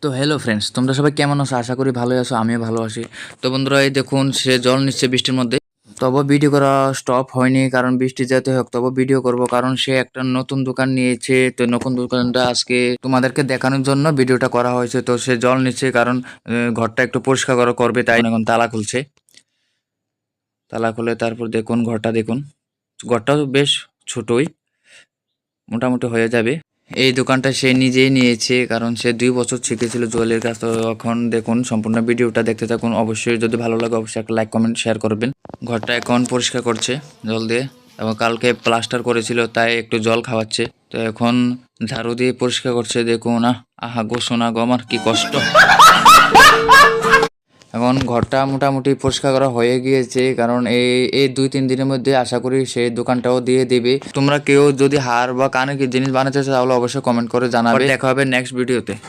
তো hello friends, তোমরা সবাই কেমন আছো? আশা করি ভালোই আছো, আমিও ভালো আছি। তো বন্ধুরা, এই দেখুন সে জল নিচ্ছে বৃষ্টির মধ্যে। তবে ভিডিও করা স্টপ হয়নি, কারণ বৃষ্টি যেতে হোক তবে ভিডিও করব, কারণ সে একটা নতুন দোকান নিয়েছে। তো নতুন দোকানটা আজকে তোমাদেরকে দেখানোর জন্য ভিডিওটা করা হয়েছে। তো সে জল নিচ্ছে, কারণ ঘরটা একটু পরিষ্কার করবে, তাই এখন তালা খুলছে। তালা খুলে তারপর দেখুন ঘরটা, দেখুন ঘরটাও বেশ ছোটই, মোটামুটি হয়ে যাবে। এই দোকানটা সে নিজেই নিয়েছে, কারণ সে 2 বছর শিখেছিল জুয়েলের কাজ। তো এখন দেখুন সম্পূর্ণ ভিডিওটা দেখতে থাকুন। অবশ্যই যদি ভালো লাগে অবশ্যই একটা লাইক কমেন্ট শেয়ার করবেন। ঘরটা এখন পরিষ্কার করছে জল দিয়ে, এবং কালকে প্লাস্টার করেছিল তাই একটু জল খাওয়াচ্ছে। তো এখন ঝাড়ু দিয়ে পরিষ্কার করছে, দেখুন। আহা গো সোনা গো, আমার কি কষ্ট। এখন ঘরটা মোটামুটি পরিষ্কার করা হয়ে গিয়েছে, কারণ এই এই 2-3 দিনের মধ্যে আশা করি সেই দোকানটাও দিয়ে দিবে। তোমরা কেউ যদি হার বা কানে কি জিনিস বানাতে চাও তাহলে অবশ্যই কমেন্ট করে জানাবে। দেখা হবে নেক্সট ভিডিওতে।